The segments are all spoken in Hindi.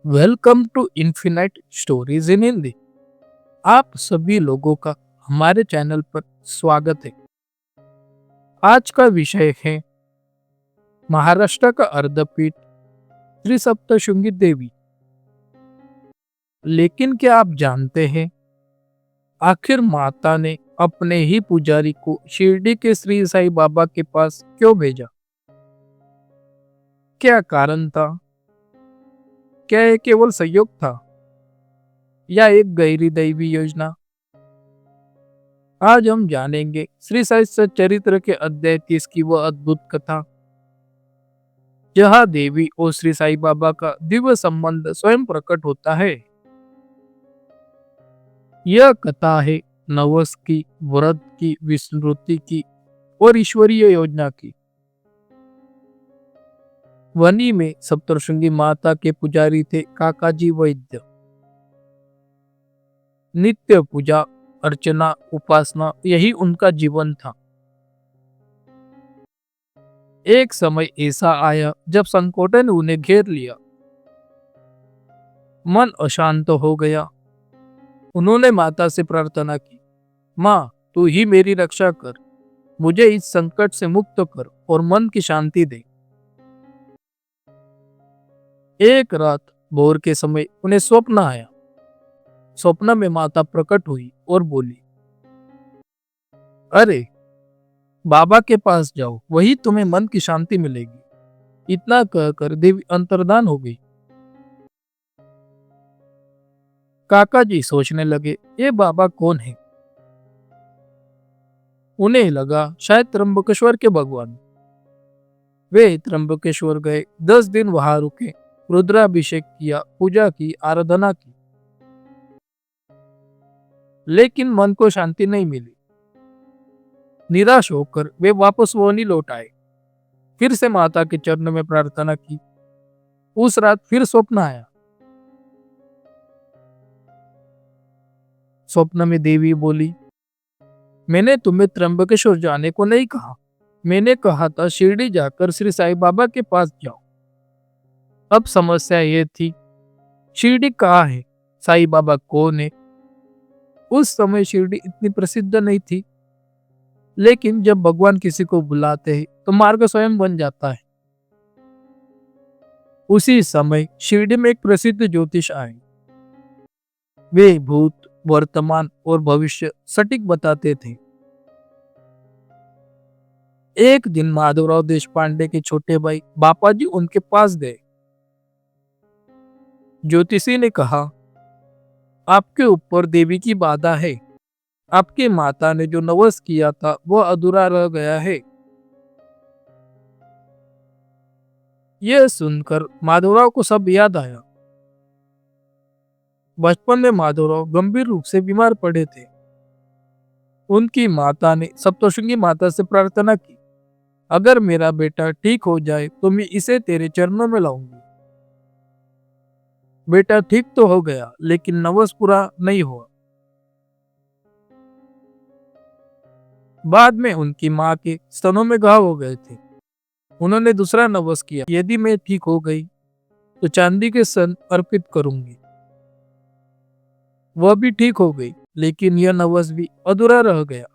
Welcome to infinite stories in Hindi. आप सभी लोगों का हमारे चैनल पर स्वागत है। आज का विषय है महाराष्ट्र का अर्धपीठ त्रिसप्तशृंगी देवी। लेकिन क्या आप जानते हैं आखिर माता ने अपने ही पुजारी को शिरडी के श्री साईं बाबा के पास क्यों भेजा? क्या कारण था? क्या ये केवल संयोग था या एक गहरी दैवी योजना? आज हम जानेंगे श्री साई सच्चरित्र के अध्याय 30 की वह अद्भुत कथा, जहाँ देवी और श्री साई बाबा का दिव्य संबंध स्वयं प्रकट होता है। यह कथा है नवस की, व्रत की, विस्मृति की और ईश्वरीय योजना की। वनी में सप्तशृंगी माता के पुजारी थे काकाजी वैद्य। नित्य पूजा अर्चना उपासना यही उनका जीवन था। एक समय ऐसा आया जब संकटों ने उन्हें घेर लिया। मन अशांत हो गया। उन्होंने माता से प्रार्थना की, माँ तू ही मेरी रक्षा कर, मुझे इस संकट से मुक्त कर और मन की शांति दे। एक रात भोर के समय उन्हें स्वप्न आया। स्वप्न में माता प्रकट हुई और बोली, अरे बाबा के पास जाओ, वही तुम्हें मन की शांति मिलेगी। इतना कहकर देवी अंतर्धान हो गई। काका जी सोचने लगे, ये बाबा कौन है? उन्हें लगा शायद त्र्यंबकेश्वर के भगवान। वे त्र्यंबकेश्वर गए, 10 दिन वहां रुके, रुद्राभिषेक किया, पूजा की, आराधना की। लेकिन मन को शांति नहीं मिली। निराश होकर वे वापस वनी लौट आए। फिर से माता के चरणों में प्रार्थना की। उस रात फिर स्वप्न आया। स्वप्न में देवी बोली, मैंने तुम्हें त्र्यंबकेश्वर जाने को नहीं कहा, मैंने कहा था शिरडी जाकर श्री साईं बाबा के पास जाओ। अब समस्या यह थी, शिरडी कहाँ है, साईं बाबा कौन है? उस समय शिरडी इतनी प्रसिद्ध नहीं थी। लेकिन जब भगवान किसी को बुलाते हैं तो मार्ग स्वयं बन जाता है। उसी समय शिरडी में एक प्रसिद्ध ज्योतिष आए। वे भूत, वर्तमान और भविष्य सटीक बताते थे। एक दिन माधवराव देशपांडे के छोटे भाई बापाजी उनके पास गए। ज्योतिषी ने कहा, आपके ऊपर देवी की बाधा है। आपकी माता ने जो नवस किया था वह अधूरा रह गया है। यह सुनकर माधवराव को सब याद आया। बचपन में माधवराव गंभीर रूप से बीमार पड़े थे। उनकी माता ने सप्तशृंगी माता से प्रार्थना की, अगर मेरा बेटा ठीक हो जाए तो मैं इसे तेरे चरणों में लाऊंगी। बेटा ठीक तो हो गया, लेकिन नवस पूरा नहीं हुआ। बाद में उनकी माँ के स्तनों में घाव हो गए थे। उन्होंने दूसरा नवस किया, यदि मैं ठीक हो गई तो चांदी के स्तन अर्पित करूंगी। वह भी ठीक हो गई, लेकिन यह नवस भी अधूरा रह गया।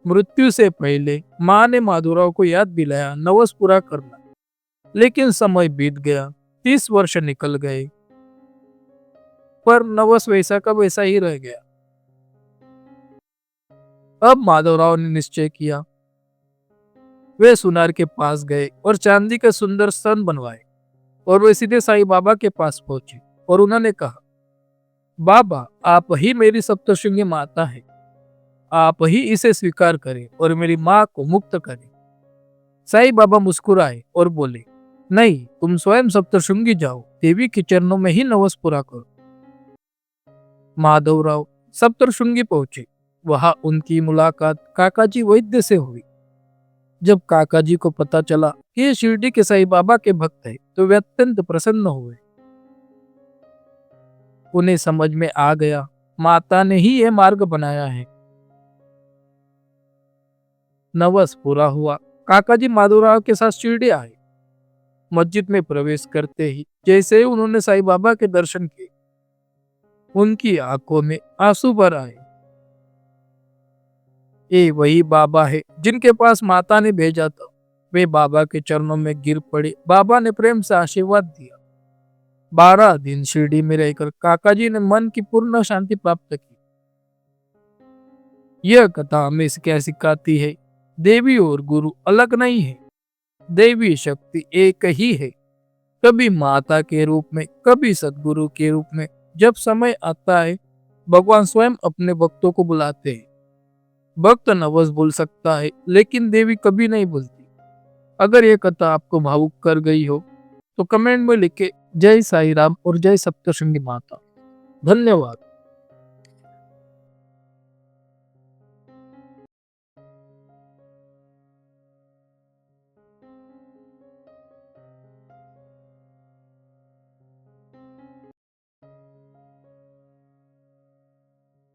मृत्यु से पहले माँ ने माधुराव को याद दिलाया नवस पूरा करना। लेकिन समय बीत गया, 30 वर्ष निकल गए, पर नवस वैसा का वैसा ही रह गया। अब माधवराव ने निश्चय किया। वे सुनार के पास गए और चांदी का सुंदर स्तन बनवाए और वे सीधे साईं बाबा के पास पहुंचे और उन्होंने कहा, बाबा आप ही मेरी सप्तशृंगी माता है, आप ही इसे स्वीकार करें और मेरी माँ को मुक्त करें। साईं बाबा मुस्कुराए और बोले, नहीं, तुम स्वयं सप्तशृंगी जाओ, देवी के चरणों में ही नवस पूरा करो। माधवराव सप्तशृंगी पहुंचे। वहां उनकी मुलाकात काकाजी वैद्य से हुई। जब काकाजी को पता चला कि ये शिरडी के साईं बाबा के भक्त है तो वे अत्यंत प्रसन्न हुए। उन्हें समझ में आ गया, माता ने ही यह मार्ग बनाया है। नवस पूरा हुआ। काकाजी माधवराव के साथ शिरडी आए। मस्जिद में प्रवेश करते ही जैसे ही उन्होंने साईं बाबा के दर्शन किए, उनकी आंखों में आंसू भर आए। ये वही बाबा है जिनके पास माता ने भेजा था। वे बाबा के चरणों में गिर पड़े। बाबा ने प्रेम से आशीर्वाद दिया। 12 दिन शिरडी में रहकर काका जी ने मन की पूर्ण शांति प्राप्त की। यह कथा हमें क्या सिखाती है? देवी और गुरु अलग नहीं है। देवी शक्ति एक ही है, कभी माता के रूप में, कभी सदगुरु के रूप में। जब समय आता है, भगवान स्वयं अपने भक्तों को बुलाते हैं। भक्त नवस भूल सकता है, लेकिन देवी कभी नहीं भूलती। अगर यह कथा आपको भावुक कर गई हो तो कमेंट में लिखे जय साई राम और जय सप्तशृंगी माता। धन्यवाद।